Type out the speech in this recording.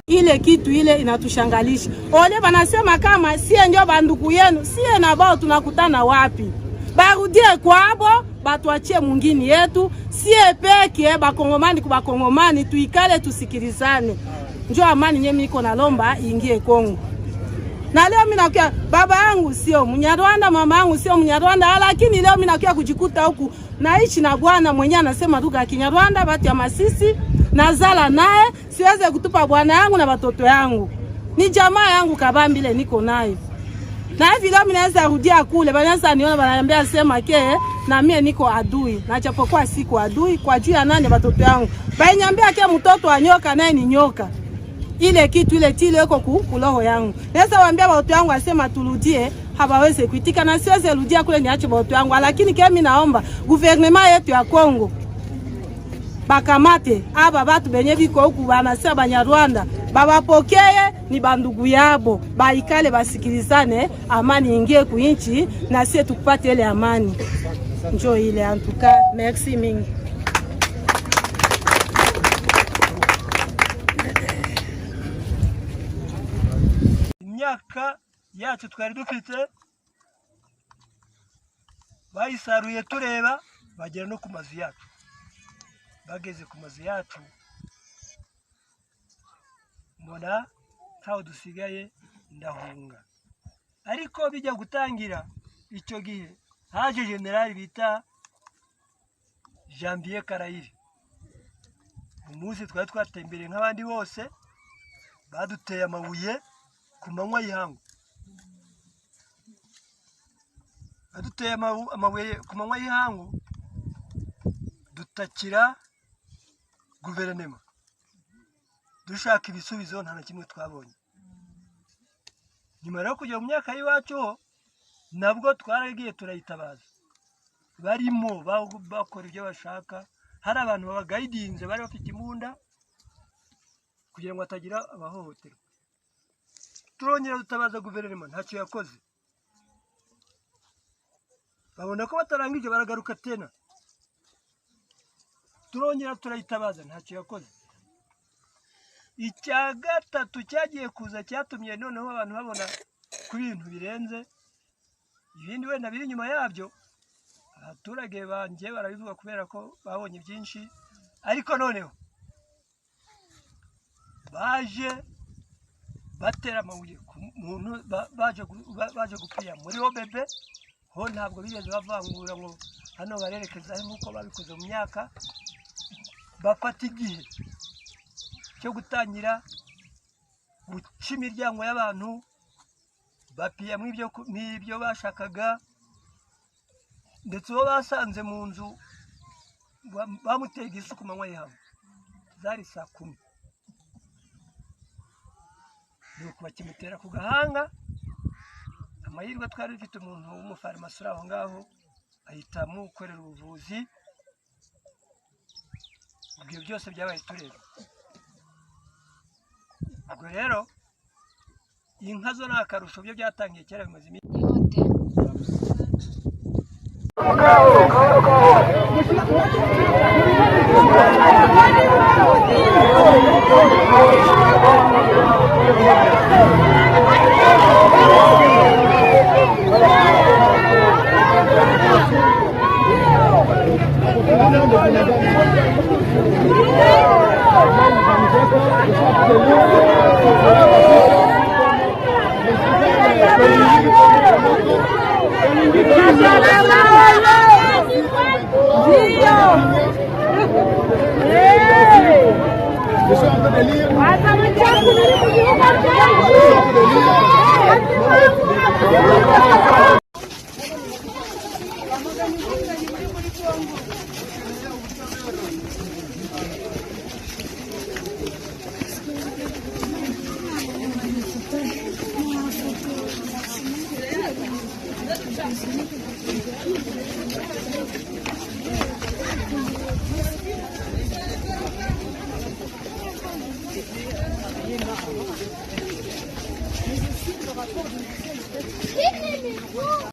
Ile kitu ile inatushangalisha. Ole wanasema kama sie ndio bandugu yenu, sie na bao tunakutana wapi? Barudie kwabo, batuachie mwingine yetu, sie peke bakongomani kwa bakongomani tuikale tusikilizane. Njoo amani nyemi iko na lomba ingie Kongo. Na leo mimi nakia baba yangu sio Mnyarwanda, mama yangu sio Mnyarwanda, lakini leo mimi nakia kujikuta huku naishi na bwana mwenyewe anasema lugha ya Kinyarwanda, bati ya Masisi, nazala naye, siweze kutupa bwana yangu na watoto yangu. Ni jamaa yangu kabambile niko nayo. Na hivi leo mimi naweza rudia kule, banaweza niona bananiambia sema ke na mimi niko adui. Na japokuwa siko adui kwa juu ya nani watoto yangu. Baniambia ke mtoto anyoka naye ni nyoka. Ile kitu ile tile iko kuloho yangu. Naweza waambia watoto yangu asema turudie, hawaweze kuitika na siweze rudia kule niache watoto yangu. Lakini kama mimi naomba gouvernement yetu ya Kongo bakamate aba batu benye biko huku banasema Banyarwanda babapokeye ni bandugu yabo baikale basikilizane amani ingie kuinchi na sie tukupate ile amani. Njoo ile antuka merci mingi. Imyaka yacu twari dufite bayisaruye tureba bagera no ku mazu yacu. Bageze ku mazu yacu mbona ntaho dusigaye ndahunga. Ariko bijya gutangira icyo gihe haje generali bita Janvier Karayiri. Umunsi twari twatembere nk'abandi bose, baduteye amabuye ku manywa y'ihangu. Baduteye amabuye ku manywa y'ihangu, dutakira guverinoma dushaka ibisubizo nta na kimwe twabonye. Nyuma yo kujya mu myaka y'iwacu nabwo twaragiye turayitabaza, barimo bakora ibyo bashaka. Hari abantu babagayidinze bari bafite imbunda kugira ngo atagira abahohoterwa. Turongera dutabaza guverinoma ntacyo yakoze. Babona ko batarangije baragaruka tena, turongera turayitabaza ntacyo yakoze. Icya gatatu cyagiye kuza cyatumye noneho abantu babona ku bintu birenze ibindi wenda biri nyuma yabyo. Abaturage banje barabivuga kubera ko babonye byinshi, ariko noneho baje batera amabuye ku muntu baje gupira muri OBB ho. Ntabwo bigeze bavangura ngo hano barerekeza nk'uko babikoze mu myaka. Bafata igihe cyo gutangira guca imiryango y'abantu, bapiya mw'ibyo bashakaga, ndetse uwo basanze mu nzu bamuteye igisu ku manywa y'ihangu. Zari saa 10. Nuko bakimutera ku gahanga. Amahirwe twari dufite umuntu w'umufarumasi aho ngaho ahita amukorera ubuvuzi. Ibyo byose byabaye tureba. Ubwo rero inka zo nakarusho byo byatangiye kera bimaze iminsi.